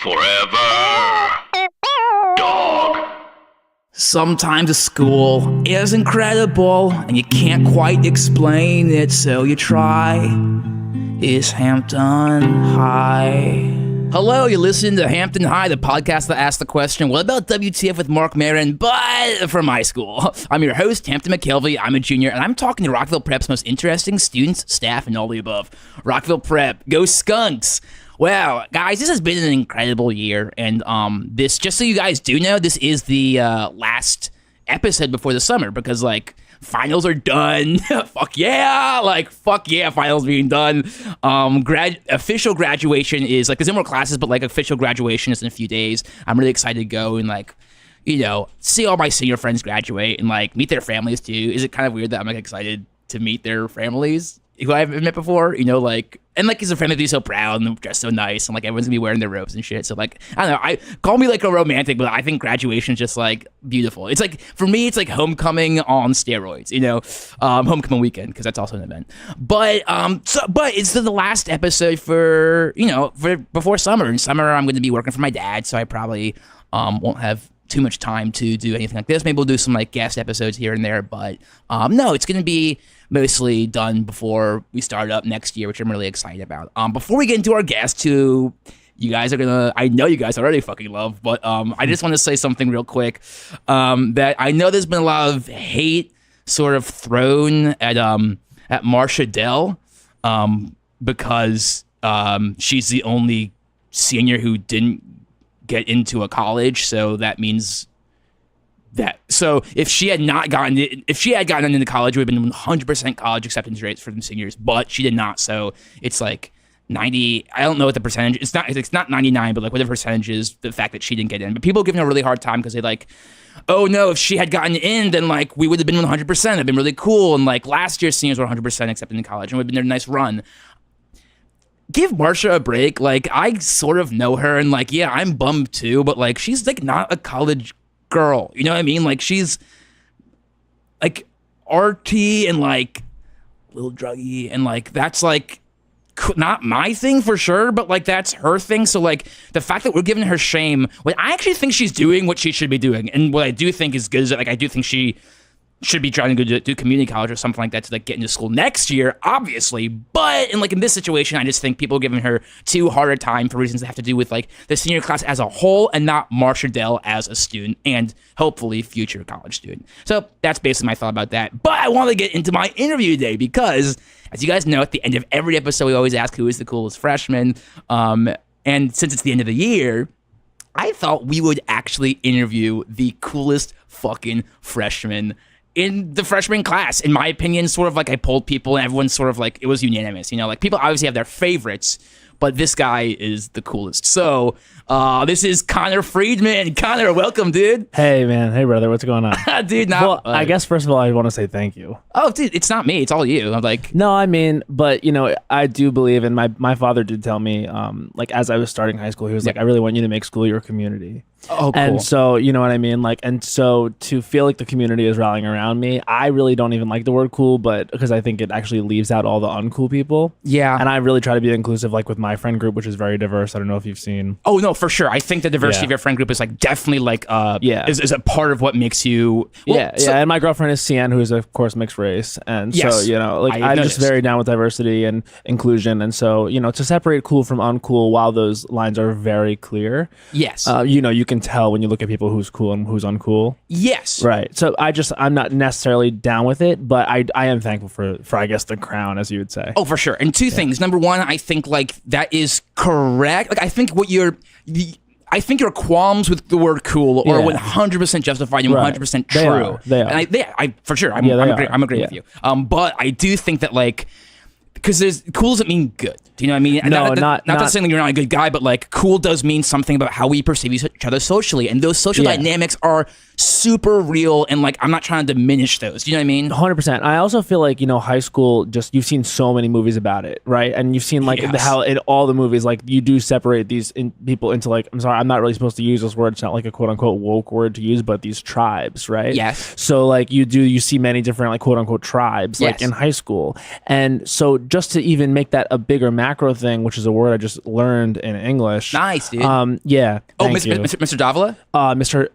Forever. Dog. Sometimes a school is incredible and you can't quite explain it, so you try. Is Hampton High. Hello, you're listening to Hampton High, the podcast that asks the question, what about WTF with Mark Maron, but from my school? I'm your host, Hampton McKelvey. I'm a junior, and I'm talking to Rockville Prep's most interesting students, staff, and all the above. Rockville Prep, go Skunks! Well, guys, this has been an incredible year, and this, just so you guys do know, this is the last episode before the summer, because, finals are done. Fuck yeah, finals being done. Official graduation is, there's no more classes, but, official graduation is in a few days. I'm really excited to go and, see all my senior friends graduate and, meet their families, too. Is it kind of weird that I'm, excited to meet their families who I haven't met before? Because their families be so proud and dressed so nice, and, everyone's gonna be wearing their robes and shit. So, I don't know, call me, a romantic, but I think graduation is just, beautiful. It's, for me, it's, homecoming on steroids, homecoming weekend, because that's also an event. But it's the last episode for before summer. In summer, I'm gonna be working for my dad, so I probably won't have too much time to do anything like this. Maybe we'll do some guest episodes here and there, but no, it's gonna be mostly done before we start up next year, which I'm really excited about. Before we get into our guests, who you guys are gonna, I know you guys already fucking love, but I just want to say something real quick, that I know there's been a lot of hate sort of thrown at Marsha Dell, because she's the only senior who didn't get into a college, so that means that, so if she had gotten into college, it would have been 100% college acceptance rates for the seniors, but she did not. So it's 90. I don't know what the percentage. It's not 99, but whatever percentage is the fact that she didn't get in. But people are giving her a really hard time because they oh no, if she had gotten in, then we would have been 100%. It'd been really cool. And last year's seniors were 100% accepted in college, and it would have been their nice run. Give Marsha a break. I sort of know her, and yeah, I'm bummed too, but she's not a college girl. You know what I mean? She's arty and little druggy, and that's not my thing for sure, but that's her thing. So the fact that we're giving her shame, when I actually think she's doing what she should be doing, and what I do think is good is that I do think she should be trying to go do community college or something like that to get into school next year, obviously. But in this situation, I just think people are giving her too hard a time for reasons that have to do with the senior class as a whole, and not Marsha Dell as a student and hopefully future college student. So that's basically my thought about that. But I want to get into my interview today because, as you guys know, at the end of every episode, we always ask who is the coolest freshman. And since it's the end of the year, I thought we would actually interview the coolest fucking freshman in the freshman class. In my opinion, sort of I polled people, and everyone's sort of it was unanimous. People obviously have their favorites, but this guy is the coolest. So this is Conor Friedman. Conor, welcome, dude. Hey, man. Hey, brother. What's going on? Dude, well, I guess first of all, I want to say thank you. Oh, dude, it's not me. It's all you. I'm No, I mean, but, I do believe, and my father did tell me, as I was starting high school, he was I really want you to make school your community. Oh, cool. And so, you know what I mean? And so to feel like the community is rallying around me, I really don't even like the word cool, but because I think it actually leaves out all the uncool people. Yeah. And I really try to be inclusive, with my friend group, which is very diverse. I don't know if you've seen. Oh, no, for sure. I think the diversity of your friend group is definitely is a part of what makes you. Well, yeah. And my girlfriend is Cian, who is of course mixed race. And yes, so, I'm just very down with diversity and inclusion. And so, to separate cool from uncool while those lines are very clear. Yes. You can tell when you look at people who's cool and who's uncool. Yes. Right. So I'm not necessarily down with it, but I am thankful for I guess the crown, as you would say. Oh, for sure. And two things. Number one, I think that is correct. I think I think your qualms with the word cool are 100% justified and 100% true. They are. And I for sure, I'm agreeing with you. But I do think that because cool doesn't mean good. Do you know what I mean? No, not saying that you're not a good guy, but cool does mean something about how we perceive each other socially, and those social dynamics are super real, and like I'm not trying to diminish those. Do you know what I mean? 100%. I also feel like, high school, just you've seen so many movies about it, right? And you've seen like Yes. how in all the movies, like you do separate these people into like, I'm sorry, I'm not really supposed to use this word. It's not like a quote unquote woke word to use, but these tribes, right? Yes. So like you see many different like quote unquote tribes like Yes. in high school. And so just to even make that a bigger macro thing, which is a word I just learned in English. Nice, dude. Yeah. Oh, Thank Mr. you. Mr. Davila? Mr.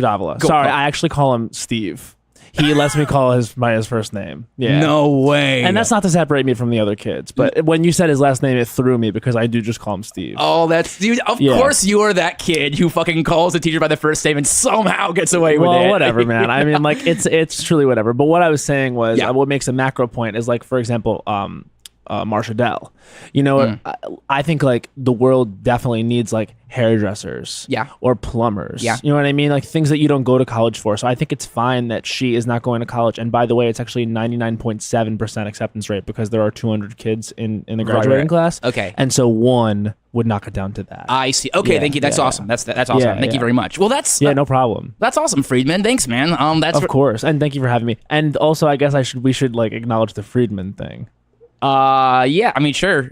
Davila. Go- Sorry, go. I actually call him Steve. He lets me call his by his first name. Yeah. No way. And that's not to separate me from the other kids, but when you said his last name, it threw me because I do just call him Steve. Oh, that's dude. Of Yeah. course, you are that kid who fucking calls the teacher by the first name and somehow gets away with it. Well, whatever, man. I mean, like it's truly whatever. But what I was saying was, Yeah. what makes a macro point is like, for example, Marsha Dell. I think like the world definitely needs like hairdressers, Yeah. or plumbers. Yeah. You know what I mean? Like things that you don't go to college for. So I think it's fine that she is not going to college. And by the way, it's actually 99.7% acceptance rate because there are 200 kids in the graduating right. class. Okay. And so one would knock it down to that. I see. Okay, Yeah, thank you. That's yeah, awesome. That's awesome. Yeah, Thank you yeah. very much. Well, that's Yeah, no problem. That's awesome, Friedman. Thanks, man. That's Of course. And thank you for having me. And also, I guess we should like acknowledge the Friedman thing. yeah. I mean, sure.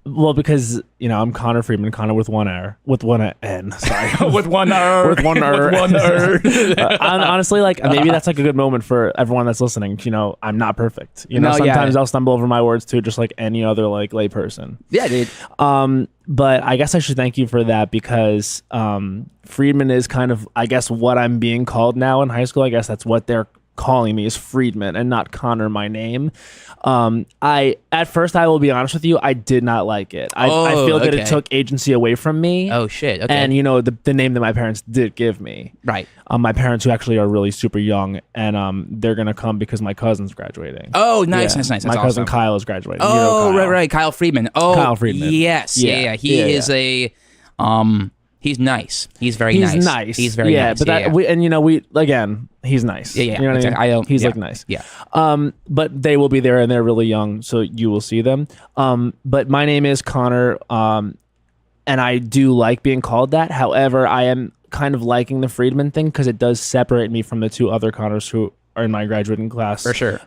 Well, because I'm Conor Friedman, Conor with one R, with one N. Sorry, With one R. with one R. With one R. Honestly, like maybe that's like a good moment for everyone that's listening. I'm not perfect. No, yeah. Sometimes I'll stumble over my words too, just like any other like layperson. Yeah, dude. But I guess I should thank you for that because Friedman is kind of, I guess, what I'm being called now in high school. I guess that's what they're calling me is Friedman and not Conor, my name. At first, I will be honest with you, I did not like it. I feel that okay. it took agency away from me. Oh shit. Okay. And the name that my parents did give me. right. My parents, who actually are really super young, and they're gonna come because my cousin's graduating. Oh, nice, Yeah. nice, nice. My That's cousin awesome. Kyle is graduating. Oh, Kyle. right. Kyle Friedman. Oh, Kyle Friedman. Yes. Yeah. He Yeah, is yeah. He's nice. He's very He's nice. nice. He's very nice. But yeah. we again, he's nice. Yeah. You know what I mean? He's yeah. like nice. Yeah. But they will be there and they're really young, so you will see them. But my name is Conor, and I do like being called that. However, I am kind of liking the Friedman thing because it does separate me from the two other Conors who are in my graduating class. For sure.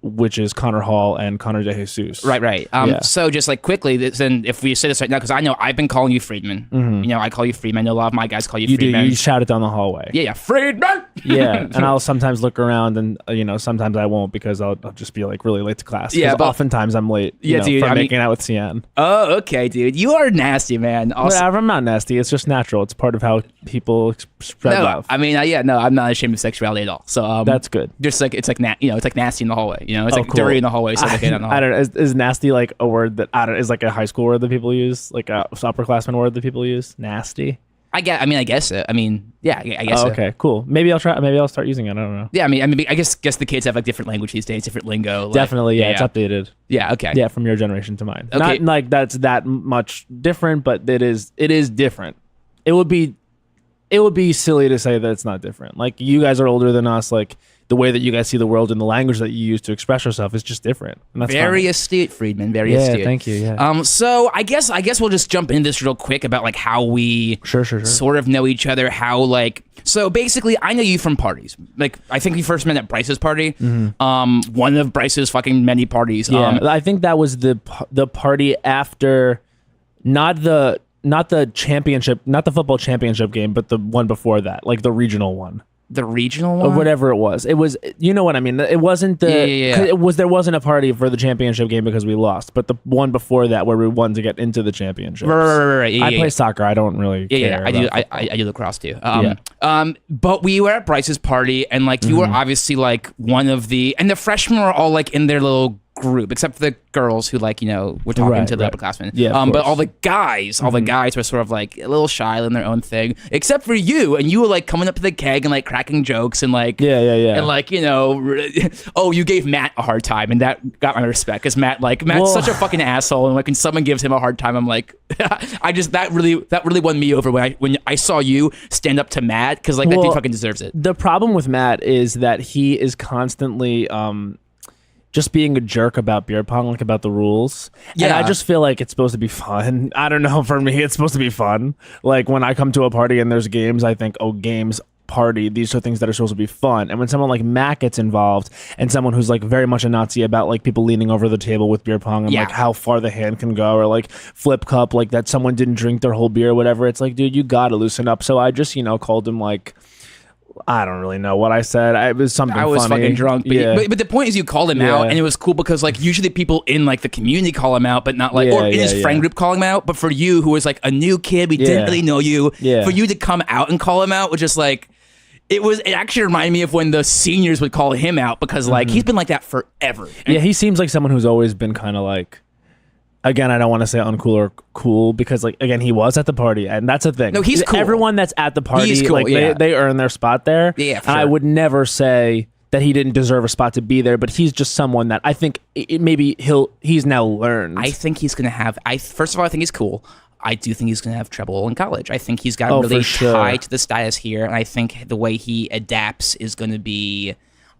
Which is Connor Hall and Connor De Jesus. Right. Yeah. So just like quickly, then if we say this right now, because I know I've been calling you Friedman. I call you Friedman. I know a lot of my guys call you You do. Friedman. You shout it down the hallway. Yeah, Friedman. Yeah, and I'll sometimes look around, and sometimes I won't because I'll just be like really late to class. Yeah, 'Cause but- oftentimes I'm late. Yeah, dude, for I mean- making out with CN. Oh, okay, dude. You are nasty, man. Also, Whatever, I'm not nasty. It's just natural. It's part of how people spread no, love. I mean, I'm not ashamed of sexuality at all. So That's good. Just like it's like it's like nasty in the hallway. It's Oh, like cool. dirty in the hallway. So okay, in the I hallway. don't know. Is nasty like a word that is like a high school word that people use, like a upperclassman word that people use? Nasty. I guess so. I mean, yeah, I guess. Oh, So. okay, cool. Maybe I'll try. Maybe I'll start using it. I don't know. Yeah, I mean, I guess the kids have like different language these days, different lingo. Like, Definitely, yeah, it's updated. Yeah, okay. Yeah, from your generation to mine. Okay. Not like that's that much different, but it is different. It would be silly to say that it's not different. Like you guys are older than us. Like the way that you guys see the world and the language that you use to express yourself is just different. And that's Very fine. astute, Friedman. Very Yeah, astute. thank you. Yeah. So I guess we'll just jump into this real quick about like how we Sure. sort of know each other. How like so basically, I know you from parties. Like I think we first met at Bryce's party. One of Bryce's fucking many parties. Yeah, I think that was the party after, not the championship, not the football championship game, but the one before that, like the regional one. The regional Or one. whatever it was. It was, you know what I mean? It wasn't the, Yeah. 'cause there wasn't a party for the championship game because we lost, but the one before that where we won to get into the championship. Right. Yeah, I yeah, play yeah. soccer. I don't really Yeah, care. I do. about I do lacrosse too. Yeah. But we were at Bryce's party, and like you were obviously like one of the, and the freshmen were all like in their little group, except for the girls who like were talking Right, to the right. upperclassmen. Yeah, of but course. all the guys, were sort of like a little shy in their own thing, except for you, and you were like coming up to the keg and like cracking jokes and like Yeah. and like oh, you gave Matt a hard time, and that got my respect because Matt's Well- such a fucking asshole, and like when someone gives him a hard time, I'm like, that really won me over when I saw you stand up to Matt because like that dude Well, fucking deserves it. The problem with Matt is that he is constantly just being a jerk about beer pong, like about the rules. And Yeah. I just feel like it's supposed to be fun. I don't know. For me, it's supposed to be fun. Like when I come to a party and there's games, I think, oh, games, party, these are things that are supposed to be fun. And when someone like Matt gets involved and someone who's like very much a Nazi about like people leaning over the table with beer pong and Yeah. like how far the hand can go, or like flip cup, like that someone didn't drink their whole beer or whatever, it's like, dude, you gotta loosen up. So I just, called him like, I don't really know what I said. It was something I was funny. fucking drunk, but the point is you called him out, Yeah. and it was cool because like usually people in like the community call him out, but not like or in his friend group call him out. But for you, who was like a new kid, we didn't really know you, for you to come out and call him out was just like it actually reminded me of when the seniors would call him out because like he's been like that forever. Yeah, he seems like someone who's always been kind of like, again, I don't want to say uncool or cool because like again, he was at the party, and that's the thing. No, he's cool. Everyone that's at the party, He's cool, like yeah. they earn their spot there. Yeah, for and I sure. would never say that he didn't deserve a spot to be there, but he's just someone that I think maybe he's now learned. I think he's gonna have. First of all, I think he's cool. I do think he's going to have trouble in college. I think he's got really for sure. tied to the status here, and I think the way he adapts is going to be.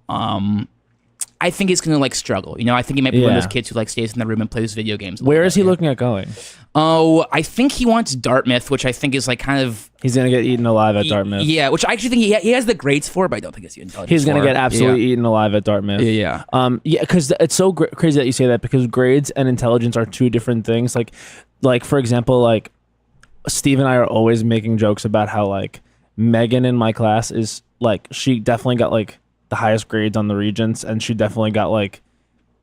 I think he's going to like struggle. I think he might be one of those kids who like stays in the room and plays video games. Where is he looking at going? Oh, I think he wants Dartmouth, which I think is like kind of. He's gonna get eaten alive at Dartmouth. Yeah, which I actually think he has the grades for, but I don't think it's the intelligence. He's gonna for. get absolutely eaten alive at Dartmouth. Yeah. Yeah, because it's so crazy that you say that, because grades and intelligence are two different things. Like for example, like Steve and I are always making jokes about how like Megan in my class is like, she definitely got like the highest grades on the Regents, and she definitely got like,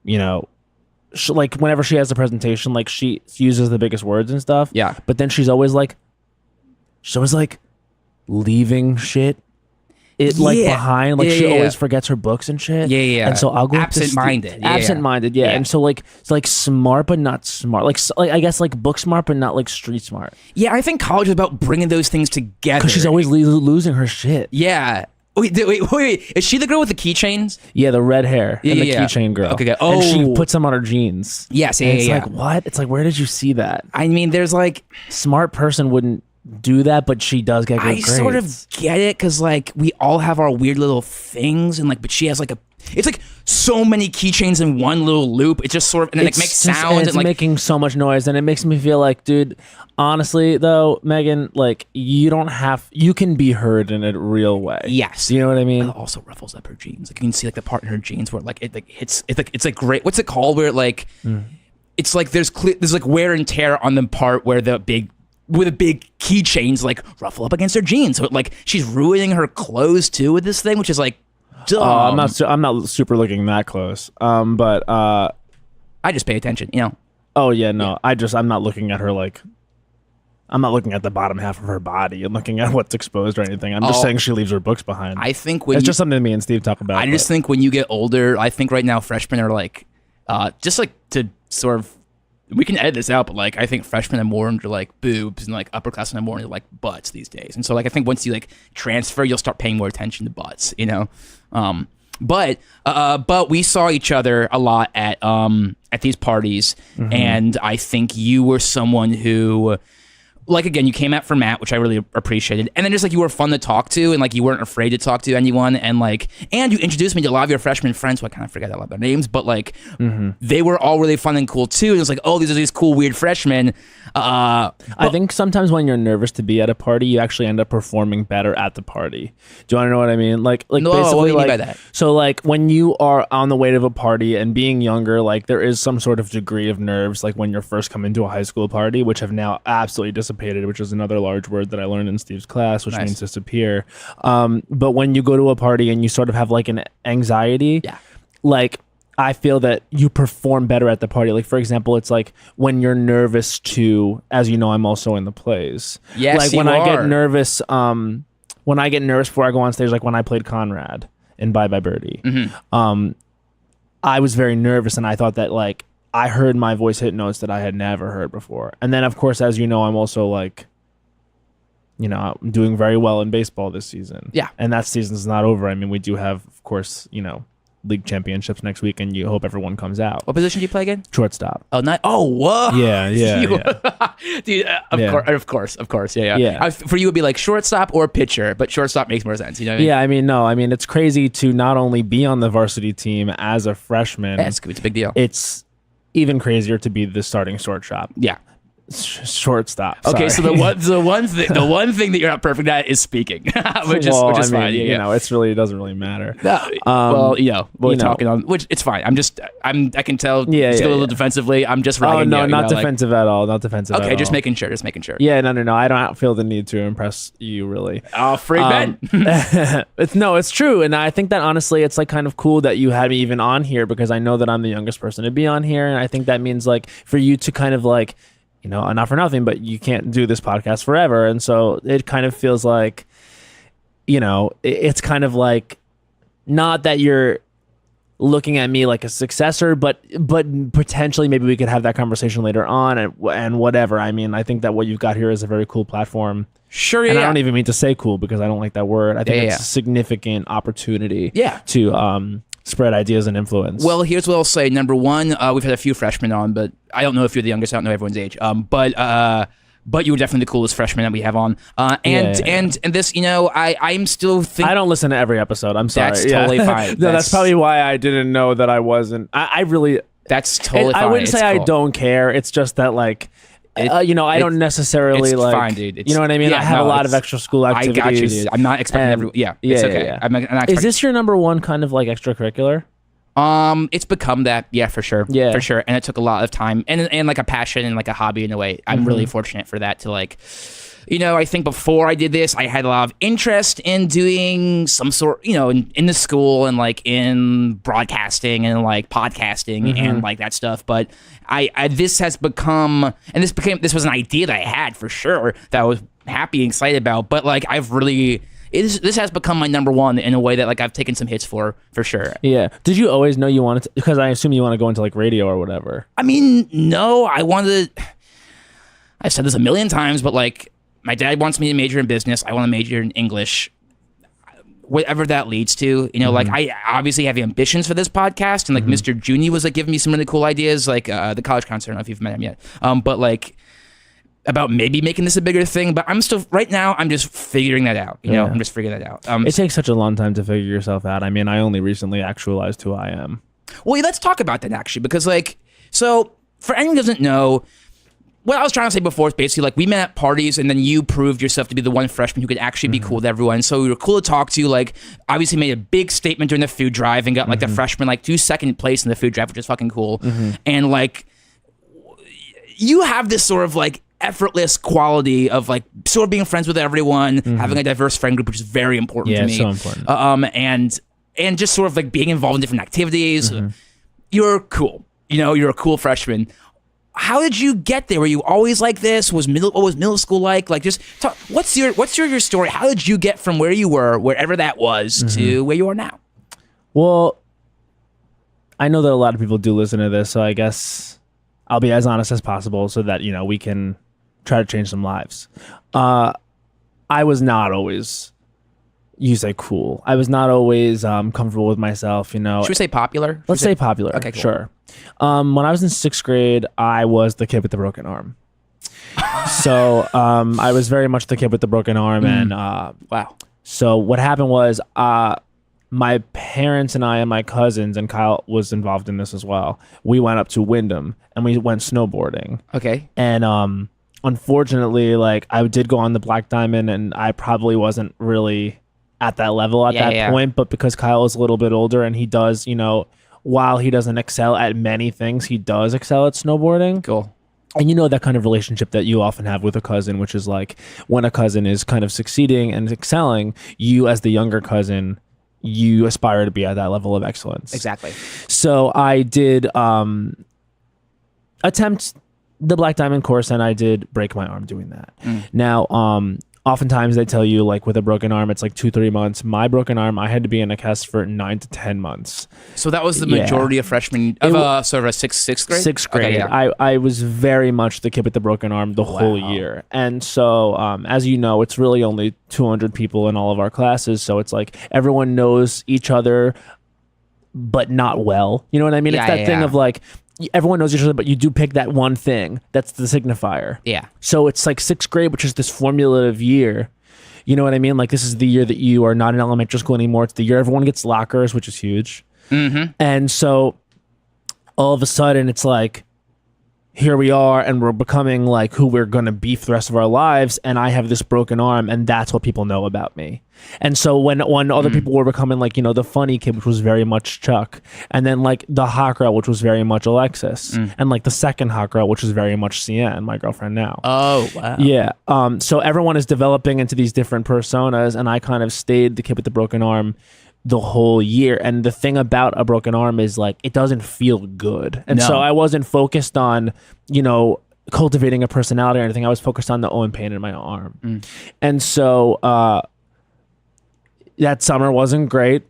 like whenever she has a presentation, like she uses the biggest words and stuff. Yeah. But then she's always like leaving shit behind, like she always forgets her books and shit. Yeah. And so I'll go absent-minded. Absent-minded, yeah. And so like it's like smart but not smart. Like I guess like book smart but not like street smart. Yeah, I think college is about bringing those things together. Because she's always losing her shit. Yeah. Wait. Is she the girl with the keychains? Yeah, the red hair and the Yeah. keychain girl. Okay. And she puts them on her jeans. Yes. And it's like, what? It's like, where did you see that? I mean, there's like Smart person wouldn't do that, but she does get good grades. I sort of get it because like we all have our weird little things, and like, but she has like it's like so many keychains in one little loop. It just sort of and then it makes sounds it's and like making so much noise, and it makes me feel like, dude, honestly though, Megan, like you can be heard in a real way. Yes. You know what I mean? It also ruffles up her jeans. Like you can see like the part in her jeans where like it like hits. It's like great. What's it called? Where it, like it's like there's like wear and tear on the part where the big keychains like ruffle up against her jeans. So like she's ruining her clothes too with this thing, which is like dumb. I'm not super looking that close. But I just pay attention, oh yeah, no, I'm not looking at her like. I'm not looking at the bottom half of her body and looking at what's exposed or anything. I'm just saying she leaves her books behind. I think it's just something me and Steve talk about. I just think when you get older, I think right now freshmen are like, just like to sort of. We can edit this out, but like I think freshmen are more into like boobs, and like upperclassmen are more into like butts these days. And so like I think once you like transfer, you'll start paying more attention to butts, But we saw each other a lot at these parties, and I think you were someone who. Like, again, you came out for Matt, which I really appreciated. And then just, like, you were fun to talk to, and, like, you weren't afraid to talk to anyone. And, like, and you introduced me to a lot of your freshman friends, so I kind of forget a lot of their names. But, like, they were all really fun and cool, too. And it was like, oh, these are these cool, weird freshmen. I think sometimes when you're nervous to be at a party, you actually end up performing better at the party. Do you want to know what I mean? Like no, basically, what do you like, mean by that? So, like, when you are on the way to a party and being younger, like, there is some sort of degree of nerves, like, when you're first coming to a high school party, which have now absolutely dissipated, which is another large word that I learned in Steve's class, which means disappear. But when you go to a party and you sort of have, like, an anxiety, like, I feel that you perform better at the party. Like, for example, it's like when you're nervous to, as you know, I'm also in the plays. Yes, like when I get nervous, before I go on stage, like when I played Conrad in Bye Bye Birdie, I was very nervous, and I thought that like I heard my voice hit notes that I had never heard before. And then, of course, as you know, I'm also like, I'm doing very well in baseball this season. Yeah. And that season's not over. I mean, we do have, of course, league championships next week, and you hope everyone comes out. What position do you play again? Shortstop. Oh, not. Oh, whoa. Yeah. Dude, of course. Yeah. For you, it would be like shortstop or pitcher, but shortstop makes more sense. You know what I mean? Yeah, I mean, no, I mean, it's crazy to not only be on the varsity team as a freshman. Yeah, it's a big deal. It's even crazier to be the starting shortstop. Yeah. Shortstop. Okay, sorry. so the one thing that you're not perfect at is speaking, which is fine. Yeah, you know, it doesn't really matter. No, we're talking on which it's fine. I can tell. Yeah, just a little defensively. I'm just ragging. Oh no, not defensive at all. Not defensive. Okay, at just all. making sure. Yeah, no. I don't feel the need to impress you, really. Oh, Friedman. It's true, and I think that honestly, it's like kind of cool that you had me even on here because I know that I'm the youngest person to be on here, and I think that means like for you to kind of like. You know, not for nothing, but you can't do this podcast forever. And so it kind of feels like, you know, it's kind of like not that you're looking at me like a successor, but potentially maybe we could have that conversation later on and whatever. I mean, I think that what you've got here is a very cool platform. Sure, and I don't even mean to say cool because I don't like that word. I think it's a significant opportunity to spread ideas and influence. Well, here's what I'll say. Number one, we've had a few freshmen on, but I don't know if you're the youngest. I don't know everyone's age. But you were definitely the coolest freshman that we have on. And this, you know, I'm still thinking. I don't listen to every episode. I'm sorry. That's totally fine. No, that's probably why I didn't know that I wasn't. I really. That's totally fine. I wouldn't say I don't care. It's just that like. You know, I don't necessarily it's like. Fine, dude. You know what I mean? Yeah, I have a lot of extra school activities. I got you, dude. I'm not expecting everyone. Yeah, it's okay. Yeah. I'm not Is this your number one kind of like extracurricular? It's become that, for sure. Yeah. For sure. And it took a lot of time and like a passion and like a hobby in a way. I'm really fortunate for that to like, you know, I think before I did this, I had a lot of interest in doing some sort, you know, in the school and like in broadcasting and like podcasting and like that stuff. But this has become, and this was an idea that I had for sure that I was happy and excited about. But like, this has become my number one in a way that like I've taken some hits for sure. Yeah. Did you always know you wanted to? Because I assume you want to go into like radio or whatever. I mean, no, I've said this a million times, but like my dad wants me to major in business. I want to major in English. Whatever that leads to, you know, like I obviously have ambitions for this podcast, and like Mr. Junie was like giving me some really cool ideas, like the college counselor. I don't know if you've met him yet, but like about maybe making this a bigger thing. But I'm still right now. I'm just figuring that out. You know, I'm just figuring that out. It takes such a long time to figure yourself out. I mean, I only recently actualized who I am. Well, let's talk about that actually, because like, so for anyone who doesn't know. What I was trying to say before is basically like we met at parties and then you proved yourself to be the one freshman who could actually be cool with everyone. So you were cool to talk to, like obviously made a big statement during the food drive and got like the freshman like 2nd place in the food drive, which is fucking cool. And like you have this sort of like effortless quality of like sort of being friends with everyone, having a diverse friend group, which is very important to me. Yeah, so important. And just sort of like being involved in different activities. You're cool. You know, you're a cool freshman. How did you get there? Were you always like this? What was middle school like? Like, just talk, what's your story? How did you get from where you were, wherever that was, to where you are now? Well, I know that a lot of people do listen to this, so I guess I'll be as honest as possible so that, you know, we can try to change some lives. I was not always, you say cool. I was not always comfortable with myself, you know. Should we say popular? Let's say popular. Okay, cool. Sure. When I was in 6th grade, I was the kid with the broken arm. So I was very much the kid with the broken arm. And wow. So what happened was my parents and I and my cousins, and Kyle was involved in this as well, we went up to Wyndham and we went snowboarding. Okay. And unfortunately, like I did go on the Black Diamond and I probably wasn't really at that level at that point. But because Kyle is a little bit older and he does, you know, while he doesn't excel at many things, he does excel at snowboarding. Cool. And you know that kind of relationship that you often have with a cousin, which is like when a cousin is kind of succeeding and excelling, you as the younger cousin, you aspire to be at that level of excellence. Exactly. So I did attempt the Black Diamond course and I did break my arm doing that. Now, oftentimes they tell you like with a broken arm, it's like 2-3 months. My broken arm, I had to be in a cast for 9 to 10 months. So that was the majority of freshmen of sort of a sixth grade? 6th grade. Okay, I was very much the kid with the broken arm the whole year. And so, as you know, it's really only 200 people in all of our classes. So it's like everyone knows each other but not well. You know what I mean? Yeah, It's that thing yeah. of like, everyone knows each other, but you do pick that one thing. That's the signifier. Yeah. So it's like sixth grade, which is this formative year. You know what I mean? Like this is the year that you are not in elementary school anymore. It's the year everyone gets lockers, which is huge. Mm-hmm. And so all of a sudden it's like, here we are, and we're becoming like who we're going to be for the rest of our lives. And I have this broken arm, and that's what people know about me. And so when other people were becoming like, you know, the funny kid, which was very much Chuck, and then like the hot girl, which was very much Alexis, and like the second hot girl, which was very much Cian, my girlfriend now. Oh, wow. Yeah. So everyone is developing into these different personas, and I kind of stayed the kid with the broken arm the whole year. And the thing about a broken arm is like it doesn't feel good. And so I wasn't focused on, you know, cultivating a personality or anything. I was focused on the own pain in my arm. And so that summer wasn't great.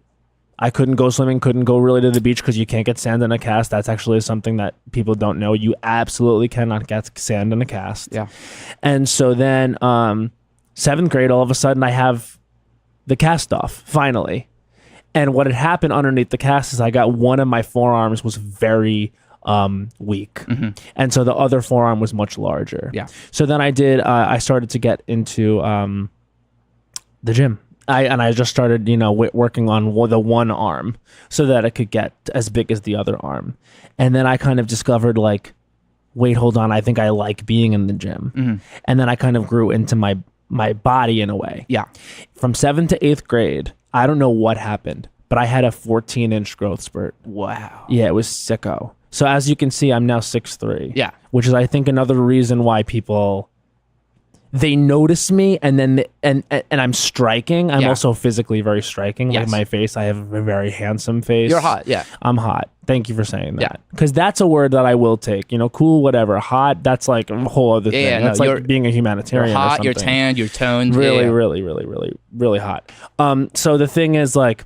I couldn't go swimming, couldn't go really to the beach because you can't get sand in a cast. That's actually something that people don't know. You absolutely cannot get sand in a cast. Yeah. And so then seventh grade, all of a sudden I have the cast off, finally. And what had happened underneath the cast is I got one of my forearms was very weak. And so the other forearm was much larger. Yeah. So then I started to get into the gym. I just started, you know, working on the one arm so that it could get as big as the other arm. And then I kind of discovered like, wait, hold on, I think I like being in the gym. And then I kind of grew into my body in a way. Yeah. From 7th to 8th grade, I don't know what happened, but I had a 14-inch growth spurt. Wow. Yeah, it was sicko. So as you can see, I'm now 6'3". Yeah. Which is, I think, another reason why people, they notice me, and then and I'm striking. I'm also physically very striking. Like my face, I have a very handsome face. You're hot. Yeah. I'm hot. Thank you for saying that. Because that's a word that I will take. You know, cool, whatever. Hot, that's like a whole other thing. Yeah, that's like being a humanitarian. You're hot, or something. you're tanned, you're toned. Really, yeah. really hot. So the thing is, like,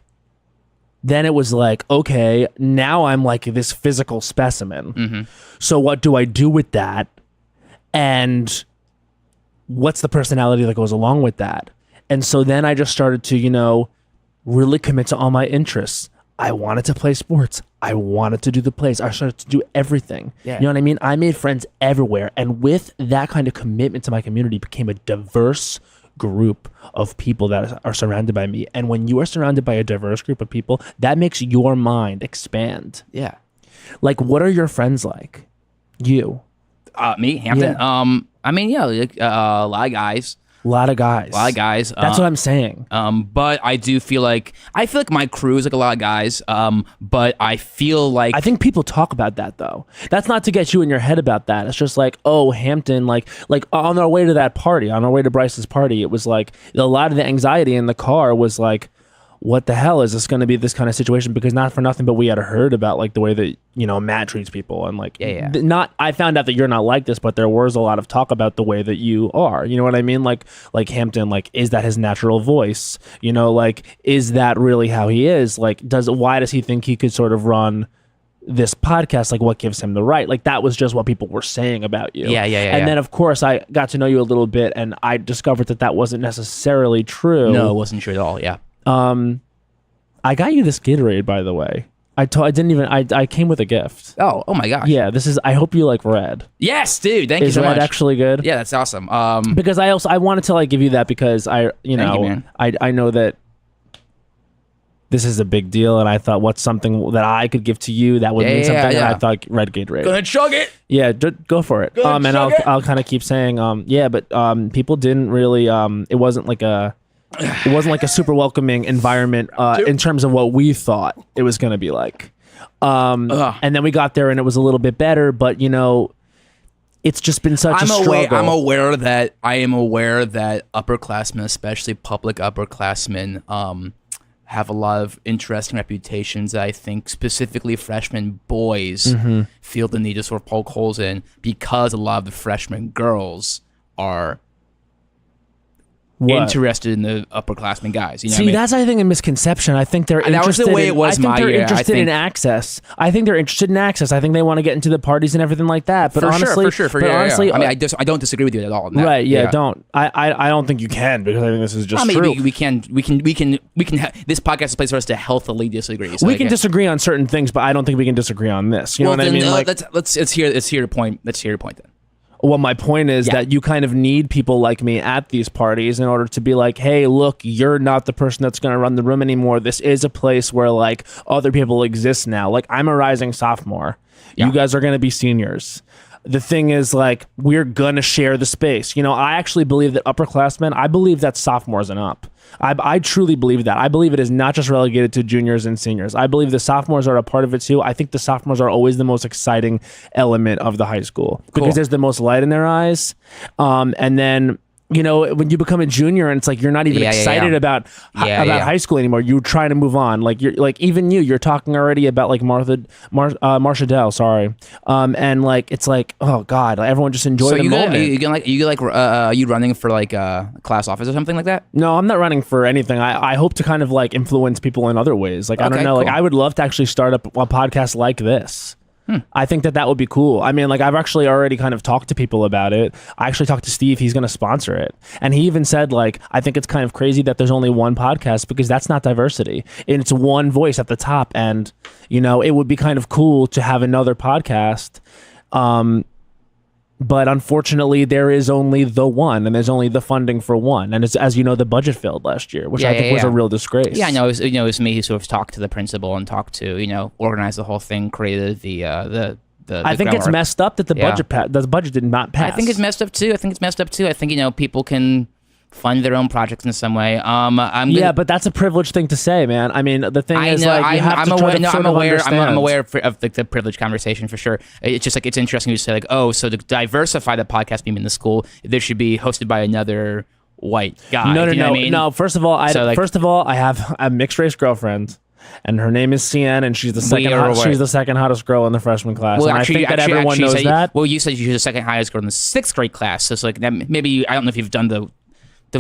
then it was like, okay, now I'm like this physical specimen. So what do I do with that? And what's the personality that goes along with that? And so then I just started to, you know, really commit to all my interests. I wanted to play sports. I wanted to do the plays. I started to do everything. Yeah. You know what I mean? I made friends everywhere. And with that kind of commitment to my community became a diverse group of people that are surrounded by me. And when you are surrounded by a diverse group of people, that makes your mind expand. Yeah. Like, what are your friends like? You. Me, Hampton. Yeah. I mean, yeah, like, a lot of guys. A lot of guys. That's what I'm saying. But I feel like my crew is like a lot of guys. But I feel like I think people talk about that though. That's not to get you in your head about that. It's just like, oh, Hampton, like on our way to that party, on our way to Bryce's party, it was like a lot of the anxiety in the car was like, what the hell is this going to be this kind of situation? Because not for nothing, but we had heard about like the way that, you know, Matt treats people and like, I found out that you're not like this, but there was a lot of talk about the way that you are, you know what I mean? Like Hampton, like, is that his natural voice? You know, like, is that really how he is? Like, why does he think he could sort of run this podcast? Like, what gives him the right? Like, that was just what people were saying about you. And then of course I got to know you a little bit and I discovered that wasn't necessarily true. No, it wasn't true at all. Yeah. I got you this Gatorade, by the way. I came with a gift. Oh my gosh. Yeah, I hope you like red. Yes, dude. Thank you Is so red much. actually good? Yeah, that's awesome. Because I wanted to like give you that because I know that this is a big deal, and I thought what's something that I could give to you that would mean something. And I thought red Gatorade. Gonna chug it. Yeah, go for it. And I'll kind of keep saying but people didn't really it wasn't like a super welcoming environment in terms of what we thought it was going to be like. And then we got there and it was a little bit better, but you know, it's just been such a struggle. I'm aware that upperclassmen, especially public upperclassmen, have a lot of interesting reputations that I think specifically freshman boys feel the need to sort of poke holes in because a lot of the freshman girls are What? interested in the upperclassmen guys. You know See, what I mean? that's I think a misconception. I think they're And that was interested. the way it was I think my they're year. I interested in think- access. I think they're interested in access. I think they want to get into the parties and everything like that. But honestly, honestly, I mean, I don't disagree with you at all. in that. right? Yeah, don't. I don't think you can because I think this is just I mean, true. we can. This podcast is a place for us to healthily disagree. So We can disagree on certain things, but I don't think we can disagree on this. You know what I mean? Like, let's hear your point. Let's hear your point then. well, my point is that you kind of need people like me at these parties in order to be like, hey, look, you're not the person that's going to run the room anymore. This is a place where like other people exist now. Like I'm a rising sophomore. Yeah. You guys are going to be seniors. The thing is, like, we're going to share the space. You know, I actually believe that upperclassmen, I believe that's sophomores and up. I truly believe that. I believe it is not just relegated to juniors and seniors. I believe the sophomores are a part of it too. I think the sophomores are always the most exciting element of the high school because there's the most light in their eyes. And then, you know, when you become a junior and it's like you're not even excited about high school anymore. You're trying to move on. Like you're like even you're talking already about like Marsha Dell, sorry. And like it's like, oh God, like, everyone just enjoy the moment. Are you running for like class office or something like that? No, I'm not running for anything. I hope to kind of like influence people in other ways. Like I don't know. Cool. Like I would love to actually start up a podcast like this. I think that would be cool. I mean, like I've actually already kind of talked to people about it. I actually talked to Steve. He's going to sponsor it. And he even said like, I think it's kind of crazy that there's only one podcast because that's not diversity. And it's one voice at the top. And, you know, it would be kind of cool to have another podcast. But unfortunately, there is only the one, and there's only the funding for one. And as you know, the budget failed last year, which I think was a real disgrace. Yeah, I know. It was me who sort of talked to the principal and talked to, organized the whole thing, created the I think it's messed up that the budget did not pass. I think it's messed up too. I think people can fund their own projects in some way. But that's a privileged thing to say, man. I mean, the thing is, like, you have to try to sort of understand. I'm aware of the privilege conversation for sure. It's just like it's interesting to say like, oh, so to diversify the podcast beam in the school, there should be hosted by another white guy. No. First of all, I have a mixed race girlfriend. And her name is CN, and she's the second hottest girl in the freshman class. Well, and I think that everyone knows that. Well, you said you were the second highest girl in the 6th grade class. So it's like maybe I don't know if you've done the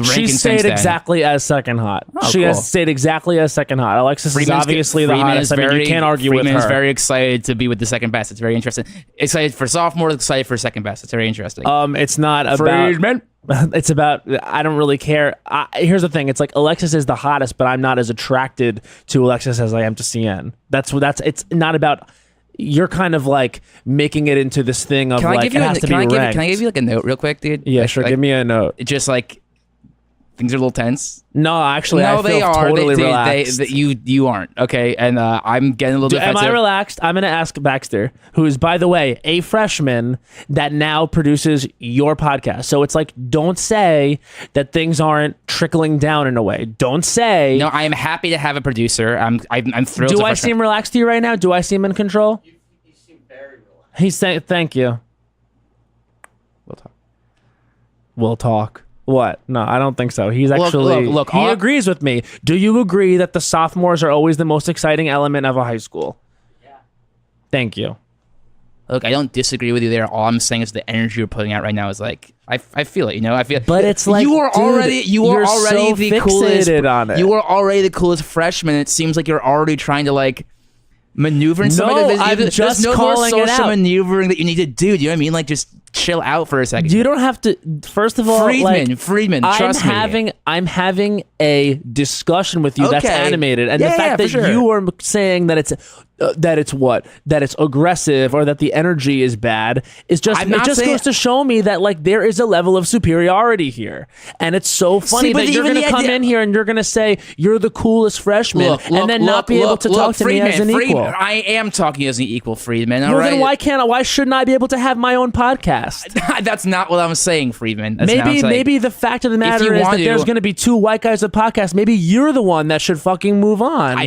she stayed exactly as second hot. She has stayed exactly as second hot. Alexis is obviously the hottest. I mean, you can't argue with her. Freeman's very excited to be with the second best. It's very interesting. Excited for sophomore, excited for second best. It's very interesting. It's not about Friedman. It's about I don't really care. Here's the thing. It's like Alexis is the hottest, but I'm not as attracted to Alexis as I am to CN. It's not about. You're kind of like making it into this thing of like it has to be ranked. Can I give you like a note real quick, dude? Yeah, sure. Give me a note. Just like things are a little tense. No, actually, I feel totally relaxed. You aren't, okay? And I'm getting a little defensive. Am I relaxed? I'm going to ask Baxter, who is, by the way, a freshman that now produces your podcast. So it's like, don't say that things aren't trickling down in a way. Don't say. No, I am happy to have a producer. I'm thrilled. Do I seem relaxed to you right now? Do I seem in control? You seem very relaxed. He's saying, thank you. We'll talk. What? No, I don't think so. He's actually... Look, he agrees with me. Do you agree that the sophomores are always the most exciting element of a high school? Yeah. Thank you. Look, I don't disagree with you there. All I'm saying is the energy you're putting out right now is like... I feel it, I feel. But it's like, you are already so the coolest. On it. You are already the coolest freshman. It seems like you're already trying to like maneuver in some No, of I'm There's just no calling more it social out. maneuvering that you need to do. Do you know what I mean? Like just chill out for a second. You don't have to. First of all, Friedman, trust me. I'm having a discussion with you that's Okay. animated, and Yeah, the fact for that sure. you are saying that it's aggressive or that the energy is bad is just I'm not just saying- goes to show me that like there is a level of superiority here, and it's so funny but that you're even going to the come idea- in here and you're going to say you're the coolest freshman, and then not be able to talk to me as an equal. I am talking as an equal, Friedman. All Well, right. then why shouldn't I be able to have my own podcast? That's not what I'm saying, Friedman. That's not what I'm saying. Maybe the fact of the matter is that there's going to be two white guys with podcasts. Maybe you're the one that should fucking move on.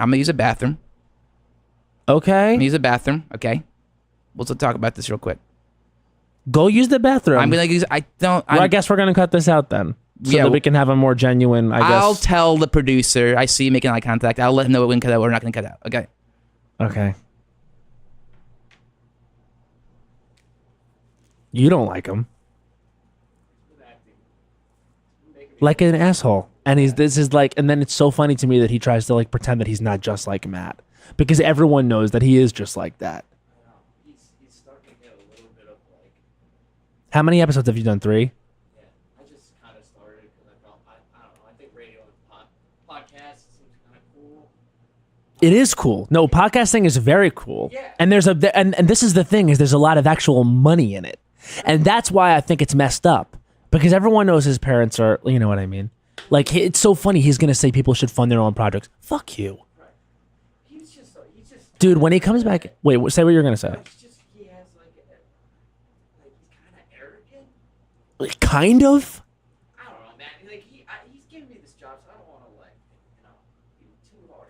I'm gonna use a bathroom. Okay. I'm gonna use a bathroom. Okay. We'll talk about this real quick. Go use the bathroom. I'm gonna use. I guess we're gonna cut this out then, so that we can have a more genuine. I'll tell the producer. I see you making eye contact. I'll let him know what we can cut out. We're not gonna cut out. Okay. Okay. You don't like him. like an asshole. And and then it's so funny to me that he tries to like pretend that he's not just like Matt, because everyone knows that he is just like that. He's starting to get a little bit of like. How many episodes have you done? 3? Yeah, I just kind of started because I felt I don't know. I think radio and podcast seems kind of cool. It is cool. No, podcasting is very cool. Yeah. And and this is the thing, is there's a lot of actual money in it. And that's why I think it's messed up, because everyone knows his parents are, you know what I mean? Like, it's so funny. He's going to say people should fund their own projects. Fuck you. Right. He's just. Dude, when he comes back, wait, say what you're going to say. It's just he has like he's kind of arrogant. Kind of? I don't know, man. Like he's giving me this job, so I don't want to like be too hard.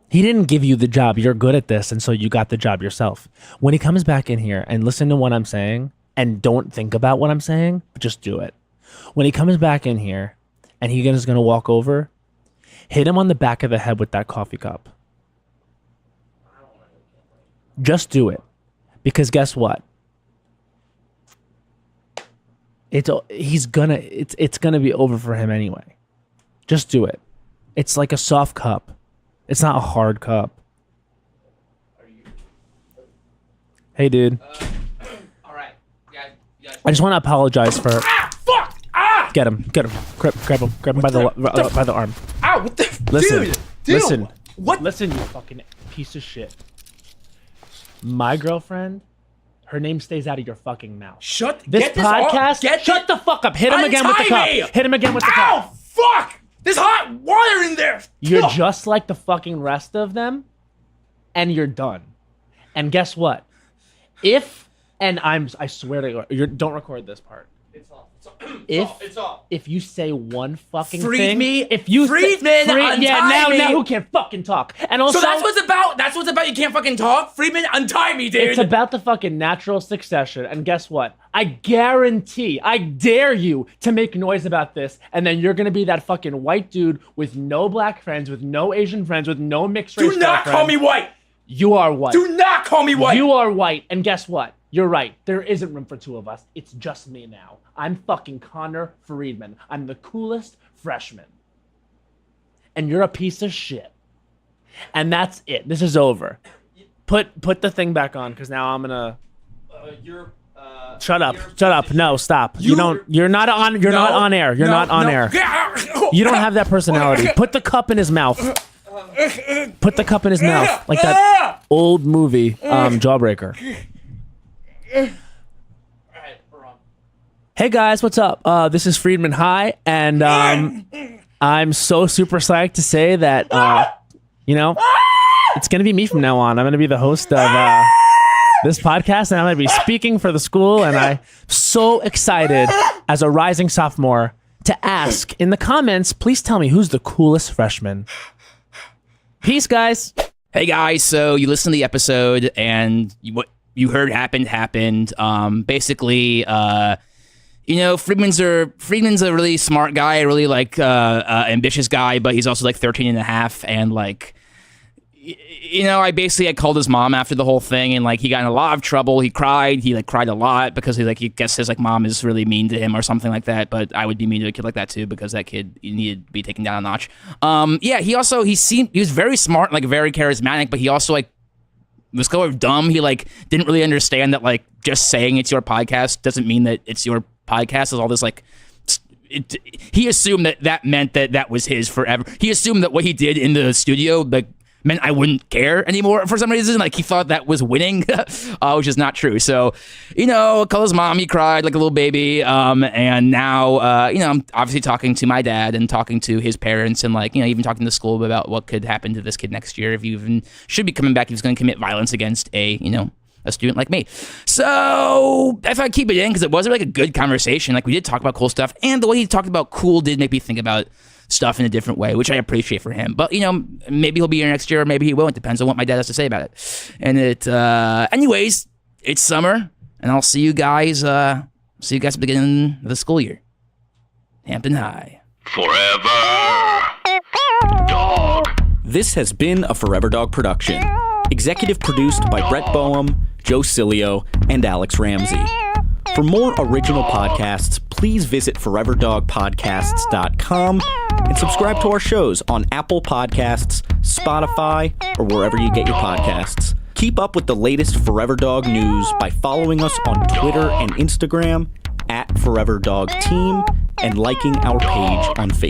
He didn't give you the job. You're good at this, and so you got the job yourself. When he comes back in here, and listen to what I'm saying, and don't think about what I'm saying, but just do it. When he comes back in here, and he's just going to walk over, hit him on the back of the head with that coffee cup. Just do it. Because guess what? It's gonna be over for him anyway. Just do it. It's like a soft cup. It's not a hard cup. Hey, dude. All right, yeah. I just want to apologize for. Fuck! Ah! Get him. Grab him by the arm. Ow! What the? Listen. Dude, Listen. What? Listen, you fucking piece of shit. My girlfriend, her name stays out of your fucking mouth. Shut. This get podcast. This off. Shut the fuck up. Hit him again with the cup. Untie me! Hit him again with the Ow! cup. Fuck! There's hot water in there. You're Ugh. just like the fucking rest of them, and you're done. And guess what? I swear to God, don't record this part. It's off. If It's off. if you say one fucking Freed thing, me. if you Friedman, yeah, untie me. now who can fucking talk? And also, So that's what's about. That's what's about. You can't fucking talk. Friedman, untie me, dude. it's about the fucking natural succession. And guess what? I guarantee, I dare you to make noise about this, and then you're gonna be that fucking white dude with no black friends, with no Asian friends, with no mixed race. Do not call me white. You are white. Do not call me white. You are white, and guess what? You're right. There isn't room for two of us. It's just me now. I'm fucking Conor Friedman. I'm the coolest freshman. And you're a piece of shit. And that's it. This is over. Put the thing back on, because now I'm gonna. Shut up. No, stop. You're not on air. You're not on air. You don't have that personality. Put the cup in his mouth. Put the cup in his mouth, like that old movie, Jawbreaker. Alright, we're on. Hey guys, what's up? This is Friedman High, and I'm so super psyched to say that it's gonna be me from now on. I'm gonna be the host of this podcast, and I'm gonna be speaking for the school, and I'm so excited as a rising sophomore to ask in the comments. Please tell me who's the coolest freshman. Peace, guys. Hey guys, so you listened to the episode, and what you heard happened. Basically, Friedman's a really smart guy, a really ambitious guy, but he's also like 13 and a half, and like, I called his mom after the whole thing, and like he got in a lot of trouble. He cried a lot because he guessed his mom is really mean to him or something like that. But I would be mean to a kid like that too, because that kid needed to be taken down a notch. He was very smart, like very charismatic, but he also was kind of dumb. He didn't really understand that just saying it's your podcast doesn't mean that it's your podcast. Is all this he assumed that meant that was his forever. He assumed that what he did in the studio meant I wouldn't care anymore for some reason. He thought that was winning, which is not true. So, call his mom, he cried like a little baby. And now, I'm obviously talking to my dad and talking to his parents and even talking to school about what could happen to this kid next year if he even should be coming back. He was going to commit violence against a student like me. So I thought I'd keep it in because it was a good conversation. We did talk about cool stuff, and the way he talked about cool did make me think about stuff in a different way, which I appreciate for him. But maybe he'll be here next year, or maybe he won't. Depends on what my dad has to say about it. And anyways, it's summer, and I'll see you guys. At the beginning of the school year. Hampton High. Forever Dog. This has been a Forever Dog production. Executive produced by Brett Boehm, Joe Cilio, and Alex Ramsey. For more original podcasts, please visit foreverdogpodcasts.com and subscribe to our shows on Apple Podcasts, Spotify, or wherever you get your podcasts. Keep up with the latest Forever Dog news by following us on Twitter and Instagram @ForeverDogTeam and liking our page on Facebook.